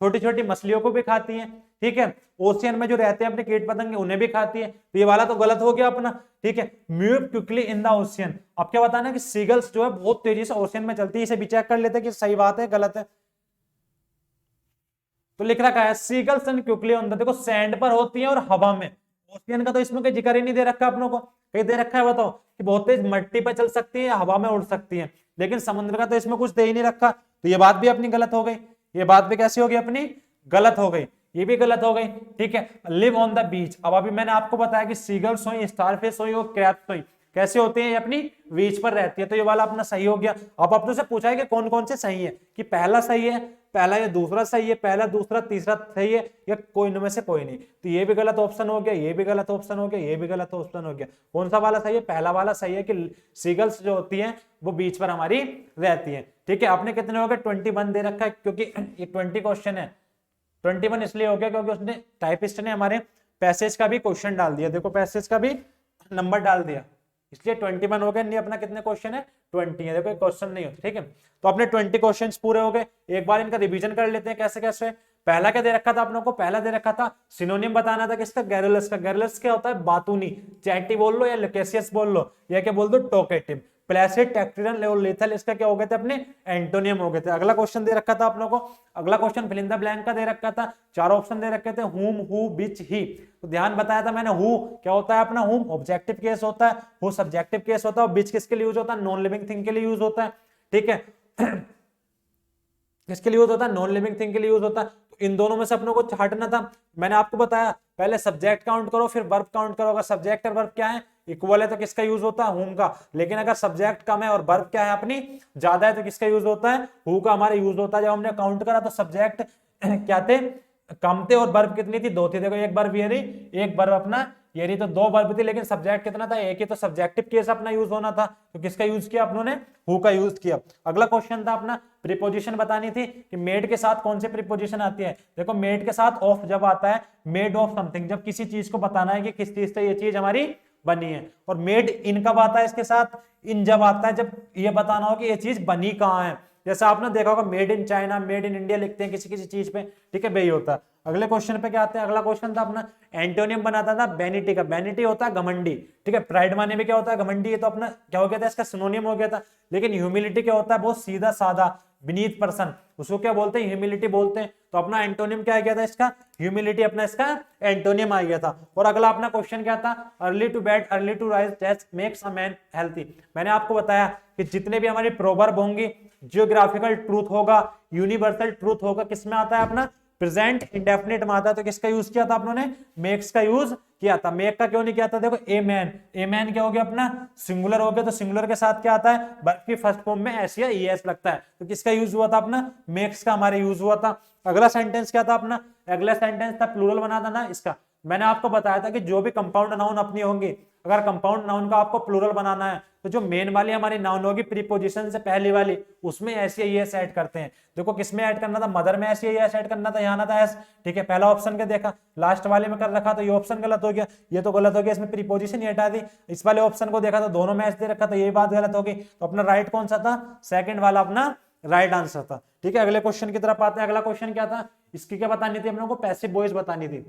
छोटी छोटी मछलियों को भी खाती हैं। ठीक है, ओशियन में जो रहते हैं अपने कीट पतंगे उन्हें भी खाती है, तो ये वाला तो गलत हो गया अपना। ठीक है, move quickly in the ocean, अब क्या बताना कि सीगल्स जो है बहुत तेजी से ओशियन में चलती है, इसे भी चेक कर लेते हैं कि सही बात है गलत है। तो लिख रखा है seagulls and quickly on the, देखो सैंड पर होती है और हवा में, ओशियन का तो इसमें कोई जिक्र ही नहीं दे रखा अपनों को, कहीं दे रखा है बताओ कि बहुत तेज मट्टी पर चल सकती है या हवा में उड़ सकती है, लेकिन समुद्र का तो इसमें कुछ दे ही नहीं रखा, तो ये बात भी अपनी गलत हो गई। ये बात भी कैसी होगी अपनी, गलत हो गई, ये भी गलत हो गई। ठीक है, लिव ऑन द बीच, अब अभी मैंने आपको बताया कि सीगल्स हुई, स्टारफिश हुई और क्रैब्स हुई, कैसे होते हैं, ये अपनी बीच पर रहती है, तो ये वाला अपना सही हो गया। अब अपने से पूछा है कि कौन कौन से सही है, कि पहला सही है, पहला या दूसरा सही है, पहला दूसरा तीसरा सही है, या कोई इनमें से कोई नहीं, तो ये भी गलत ऑप्शन हो गया, ये भी गलत ऑप्शन हो गया, ये भी गलत ऑप्शन हो गया। कौन सा वाला सही है, पहला वाला सही है कि सीगल्स जो होती हैं वो बीच पर हमारी रहती है। ठीक है, आपने कितने हो गए, 21 दे रखा है, क्योंकि ये 20 क्वेश्चन है। 21 इसलिए हो गया क्योंकि उसने टाइपिस्ट ने हमारे पैसेज का भी क्वेश्चन डाल दिया, देखो पैसेज का भी नंबर डाल दिया, इसलिए 21 हो गए। नहीं अपना कितने क्वेश्चन है, 20 है, देखो क्वेश्चन नहीं होता। ठीक है, तो अपने 20 क्वेश्चंस पूरे हो गए। एक बार इनका रिवीजन कर लेते हैं कैसे कैसे। पहला क्या दे रखा था आप लोगों को, पहला दे रखा था सिनोनिम बताना था किसका, गैरुलस का। गैरुलस क्या होता है, बातूनी, चैटी बोल लो या लोकेशियस बोल लो, या क्या बोल दो, टोकेटिव। प्लेसिड, टेक्टिरन और लेथल इसका क्या हो गए थे अपने, एंटोनियम हो गए थे। अगला क्वेश्चन दे रखा था आप लोगों को, अगला question fill in the blank का दे रखा था, 4 ऑप्शन दे रखे थे, हुम, हु, विच, ही। तो ध्यान बताया था मैंने, हु क्या होता है अपना, हुम ऑब्जेक्टिव केस होता है, हु सब्जेक्टिव केस होता है, और विच किसके लिए यूज होता है, नॉन लिविंग थिंग के लिए यूज होता है। ठीक है, किसके लिए यूज होता है, नॉन लिविंग थिंग के लिए यूज होता है। तो इन दोनों में से अपनों को छांटना था। मैंने आपको बताया पहले सब्जेक्ट काउंट करो फिर वर्ब काउंट करो, अगर सब्जेक्ट और वर्ब क्या है, इक्वल है तो किसका यूज होता है, हुम का। लेकिन अगर सब्जेक्ट कम है और वर्ब क्या है अपनी ज्यादा है तो किसका यूज होता है, हु का हमारा यूज होता है। जब हमने काउंट करा तो सब्जेक्ट क्या थे, कम थे, और वर्ब कितनी थी, 2 थी। देखो एक वर्ब ये रही, एक वर्ब अपना ये रही, तो 2 वर्ब थी, लेकिन सब्जेक्ट कितना था, एक ही, तो सब्जेक्टिव केस अपना यूज होना था, तो किसका यूज किया अपनों ने, हु का यूज किया। अगला क्वेश्चन था अपना प्रीपोजिशन बतानी थी कि मेड के साथ कौन से प्रीपोजिशन आती है। देखो मेड के साथ ऑफ जब आता है, मेड ऑफ समथिंग, जब किसी चीज को बताना है कि किस चीज से ये चीज हमारी बनी है। और मेड इन कब आता है इसके साथ, इन जब आता है जब ये बताना हो कि ये चीज बनी कहाँ है। जैसा आपने देखा होगा made in China, made in India लिखते हैं किसी किसी चीज पे। ठीक है, वही होता है। अगले क्वेश्चन पे क्या आते हैं, अगला क्वेश्चन था अपना एंटोनियम बनाता था वैनिटी का। वैनिटी होता है घमंडी। ठीक है, प्राइड माने में क्या होता है, घमंडी। ये तो अपना क्या हो गया था, इसका सिनोनियम हो गया था। लेकिन ह्यूमिलिटी क्या होता है, बहुत सीधा साधा, बीनीथ पर्सन, उसको क्या बोलते हैं, ह्यूमिलिटी बोलते हैं। तो अपना एंटोनियम क्या आ गया था इसका, ह्यूमिलिटी अपना इसका एंटोनियम आ गया था। और अगला अपना क्वेश्चन क्या था, early to bed early to rise that makes a man healthy. मैंने आपको बताया कि जितने भी हमारी प्रोवर्ब होंगी, जियोग्राफिकल ट्रूथ होगा, यूनिवर्सल ट्रूथ होगा, किसमें आता है अपना, प्रेजेंट इंडेफिनिट में आता है। तो किसका यूज किया था अपनों ने, मेक्स का यूज किया था। मेक का क्यों नहीं किया था, देखो ए मैन, ए मैन क्या हो गया अपना, सिंगुलर हो गया, तो सिंगुलर के साथ क्या आता है, वर्ब की फर्स्ट फॉर्म में एस या ईएस लगता है। तो किसका यूज हुआ था अपना, मेक्स का हमारे यूज हुआ था। अगला सेंटेंस क्या था अपना, अगला सेंटेंस था प्लूरल बना था ना इसका। मैंने आपको बताया था कि जो भी कंपाउंड नाउन अपनी होंगी, अगर कंपाउंड नाउन का आपको प्लूरल बनाना है तो जो मेन वाली हमारी नाउन होगी प्रीपोजिशन से पहली वाली, उसमें एस या ईएस ऐड करते हैं। देखो किसमें ऐड करना था, मदर में एस या ईएस ऐड करना था, यहाँ ना था एस। ठीक है, पहला ऑप्शन क्या देखा, लास्ट वाले में कर रखा, तो ये ऑप्शन गलत हो गया, ये तो गलत हो गया, इसमें प्रीपोजिशन ही हटा दी। इस वाले ऑप्शन को देखा तो दोनों में एस दे रखा, तो ये बात गलत होगी। तो अपना राइट कौन सा था, सेकंड वाला अपना राइट आंसर था। ठीक है, अगले क्वेश्चन की तरफ आते हैं। अगला क्वेश्चन क्या था, इसकी क्या बतानी थी हम लोगों को, पैसिव वॉइस बतानी थी।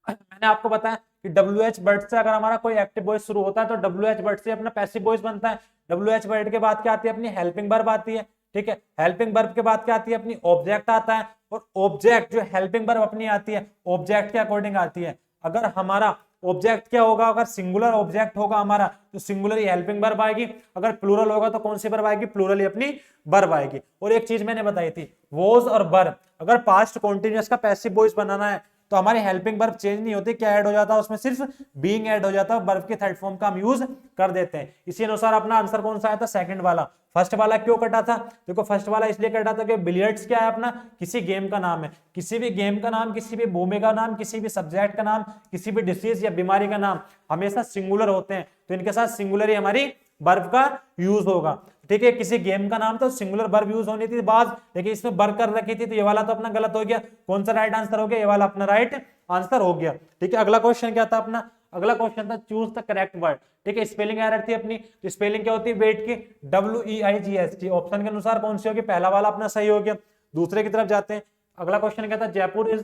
मैंने आपको बताया कि WH वर्ड से अगर हमारा कोई एक्टिव वॉइस शुरू होता है तो WH वर्ड से अपना पैसिव वॉइस बनता है। WH वर्ड के बाद क्या आती है अपनी हेल्पिंग वर्ब आती है। ठीक है, हेल्पिंग वर्ब के बाद क्या आती है अपनी ऑब्जेक्ट आता है। और ऑब्जेक्ट जो हेल्पिंग वर्ब अपनी आती है ऑब्जेक्ट के अकॉर्डिंग आती है। अगर हमारा ऑब्जेक्ट क्या होगा, अगर सिंगुलर ऑब्जेक्ट होगा हमारा तो सिंगुलर ही हेल्पिंग वर्ब आएगी, अगर प्लूरल होगा तो कौन सी वर्ब आएगी, प्लूरल ही अपनी वर्ब आएगी। और एक चीज मैंने बताई थी, वॉज और वर, अगर पास्ट कॉन्टिन्यूअस का पैसिव वॉइस बनाना है तो हमारी हेल्पिंग वर्ब चेंज नहीं होती, क्या ऐड हो जाता है उसमें, सिर्फ बीइंग ऐड हो जाता है, वर्ब के थर्ड फॉर्म का हम यूज कर देते हैं। इसी अनुसार अपना आंसर कौन सा आया था, सेकंड वाला। फर्स्ट वाला क्यों कटा था, देखो फर्स्ट वाला इसलिए कटा था कि बिलियर्ड्स क्या है अपना, किसी गेम का नाम है, किसी भी गेम का नाम, किसी भी भूमि का नाम, किसी भी सब्जेक्ट का नाम, किसी भी डिसीज या बीमारी का नाम हमेशा सिंगुलर होते हैं, तो इनके साथ सिंगुलर ही हमारी वर्ब का यूज होगा। ठीक है, किसी गेम का नाम तो सिंगुलर वर्ब यूज होनी थी बाज, लेकिन इसमें वर्ब कर रखी थी, तो ये वाला तो अपना गलत हो गया। कौन सा राइट आंसर हो गया, ये वाला अपना राइट आंसर हो गया। ठीक है, अगला क्वेश्चन क्या था अपना, अगला क्वेश्चन था चूज द करेक्ट वर्ड। ठीक है, स्पेलिंग एरर थी अपनी, तो स्पेलिंग क्या होती है वेट की, WEIGHT। ऑप्शन के अनुसार कौन सी होगी, पहला वाला अपना सही हो गया। दूसरे की तरफ जाते हैं, अगला क्वेश्चन क्या था, Jaipur is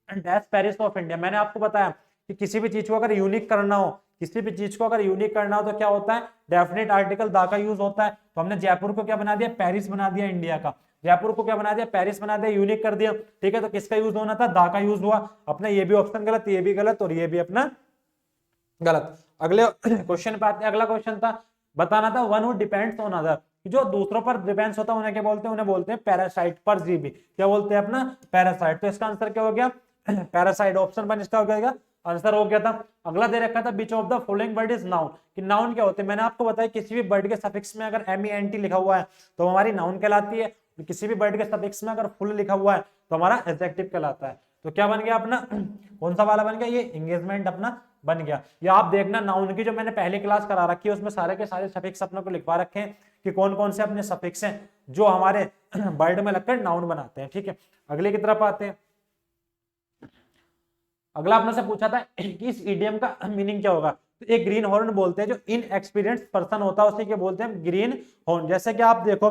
dash Paris of India. मैंने आपको बताया कि किसी भी चीज को अगर यूनिक करना हो, किसी भी चीज को अगर यूनिक करना हो तो क्या होता है, डेफिनेट आर्टिकल दा का यूज होता है। तो हमने जयपुर को क्या बना दिया, पेरिस बना दिया इंडिया का, जयपुर को क्या बना दिया, पेरिस बना दिया, यूनिक कर दिया। ठीक है, तो किसका यूज होना था, दा का यूज हुआ अपना, ये भी ऑप्शन गलत, ये भी गलत और ये भी अपना गलत। अगले क्वेश्चन पे आते हैं, अगला क्वेश्चन था बताना था one who depends on other, जो दूसरों पर डिपेंड्स होता है उन्हें क्या बोलते हैं, उन्हें बोलते हैं पैरासाइट, परजीवी, क्या बोलते हैं अपना, पैरासाइट। तो इसका आंसर क्या हो गया, पैरासाइट, ऑप्शन 1 इसका हो गया, आंसर हो गया था। अगला दे रखा था which of the following word is noun, कि नाउन क्या होते हैं, मैंने आपको बताया किसी भी वर्ड के सफिक्स में अगर MENT लिखा हुआ है तो हमारी नाउन कहलाती है, किसी भी वर्ड के सफिक्स में अगर फुल लिखा हुआ है तो हमारा एडजेक्टिव कहलाता है। तो क्या बन गया अपना, कौन सा वाला बन गया, ये एंगेजमेंट अपना बन गया। या आप देखना नाउन की जो मैंने पहली क्लास करा रखी है उसमें सारे के सारे सफिक्स अपने को लिखवा रखे हैं कि कौन कौन से अपने सफिक्स हैं जो हमारे वर्ड में लगकर नाउन बनाते हैं। ठीक है, अगले की तरफ आते हैं। अगला आपने से पूछा था कि इस इडियम का मीनिंग क्या होगा, तो एक ग्रीन हॉर्न बोलते हैं, जो इनएक्सपीरियंस्ड पर्सन होता है उसे क्या बोलते हैं, ग्रीन हॉर्न। जैसे कि आप देखो,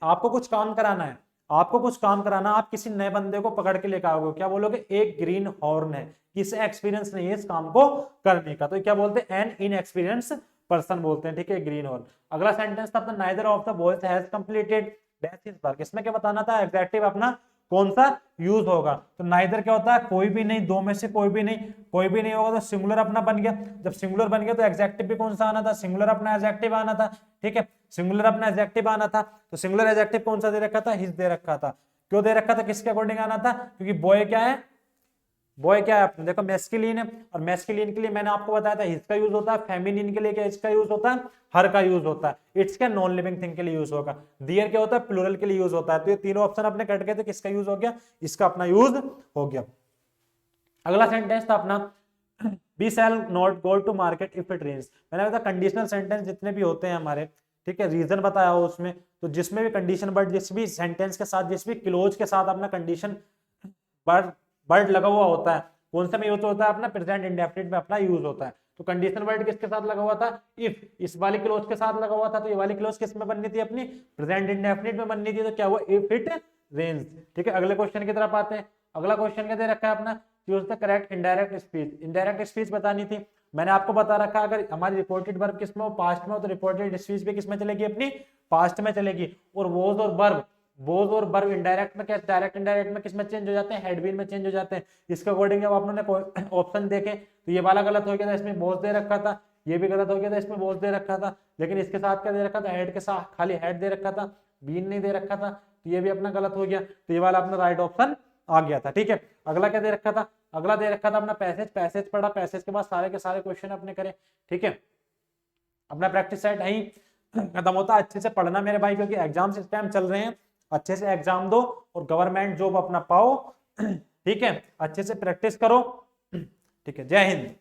आपको कुछ काम कराना है, आपको कुछ काम कराना, आप किसी नए बंदे को पकड़ के लेकर आओगे, क्या बोलोगे, एक ग्रीन हॉर्न है, किसे एक्सपीरियंस नहीं है इस काम को करने का, तो क्या बोलते हैं, एन इनएक्सपीरियंस पर्सन बोलते हैं। ठीक है, ग्रीन हॉर्न। अगला सेंटेंस था अपना neither of the boys has completed dash his work, इसमें क्या बताना था, एग्जेक्टिव अपना कौन सा यूज होगा, तो नाइदर क्या होता है, कोई भी नहीं, दो में से कोई भी नहीं, कोई भी नहीं होगा तो सिंगुलर अपना बन गया। जब सिंगुलर बन गया तो एग्जेक्टिव भी कौन सा आना था, सिंगुलर अपना एग्जेक्टिव आना था। ठीक है, सिंगुलर अपना एग्जेक्टिव आना था, तो सिंगुलर एग्जेक्टिव कौन सा दे रखा था, हिज दे रखा था। क्यों दे रखा था, किसके अकॉर्डिंग आना था, क्योंकि बॉय क्या है, बॉय क्या है अपने देखो मैस्कुलिन है, और मैस्कुलिन के लिए मैंने आपको बताया था हिज का यूज होता है, फेमिनिन के लिए क्या इसका यूज होता है, हर का यूज होता है, इट्स क्या नॉन लिविंग थिंग के लिए यूज होगा, दियर क्या होता है, प्लूरल के लिए यूज होता है। तो ये तीनों ऑप्शन अपने कट गए, तो किसका यूज हो गया, इसका अपना यूज हो गया। अगला सेंटेंस था अपना we shall not go to market if it rains. मैंने बताया कंडीशनल सेंटेंस जितने भी होते हैं हमारे, ठीक है, रीजन बताया हो उसमें, तो जिसमें भी कंडीशन वर्ड, जिस भी सेंटेंस के साथ, जिस भी क्लोज के साथ अपना कंडीशन वर्ड लगा हुआ होता है, कौन सा में यूज होता है, अपना प्रेजेंट इंडेफिनिट में अपना यूज होता है। तो कंडीशनल वर्ड किसके साथ लगा हुआ था, इफ, इस वाली क्लोज के साथ लगा हुआ था, तो ये वाली क्लोज किस में बननी थी, अपनी प्रेजेंट इंडेफिनिट में बननी थी, तो क्या हुआ, इफ इट रेन्स। ठीक है, अगले क्वेश्चन की तरफ आते हैं। अगला क्वेश्चन क्या दे रखा है अपना, choose the correct indirect speech. Indirect speech बतानी थी, मैंने आपको बता रखा अगर हमारी रिपोर्टेड वर्ब किसमें हो, पास्ट में हो, तो रिपोर्टेड स्पीच भी किसमें चलेगी, अपनी पास्ट में चलेगी। और वोज और वर्ब, बोज और वर्ब इनडायरेक्ट में क्या, डायरेक्ट इनडायरेक्ट में किसमें चेंज हो जाते हैं, हेड बीन में चेंज हो जाते हैं। इसके अकॉर्डिंग जब आपने ऑप्शन देखे तो ये वाला गलत हो गया था, इसमें बोज दे रखा था, ये भी गलत हो गया था, इसमें बोज दे रखा था, लेकिन इसके साथ क्या दे रखा था, हेड के साथ खाली हेड दे रखा था, बीन नहीं दे रखा था, तो ये भी अपना गलत हो गया, तो ये वाला अपना राइट ऑप्शन आ गया था। ठीक है, अगला क्या दे रखा था, अगला दे रखा था अपना पैसेज। पैसेज पढ़ा, पैसेज के बाद सारे के सारे क्वेश्चन अपने करें। ठीक है, अपना प्रैक्टिस सेट यही खत्म होता है। अच्छे से पढ़ना मेरे भाई, क्योंकि एग्जाम्स इस टाइम चल रहे हैं, अच्छे से एग्जाम दो और गवर्नमेंट जॉब अपना पाओ। ठीक है, अच्छे से प्रैक्टिस करो। ठीक है, जय हिंद।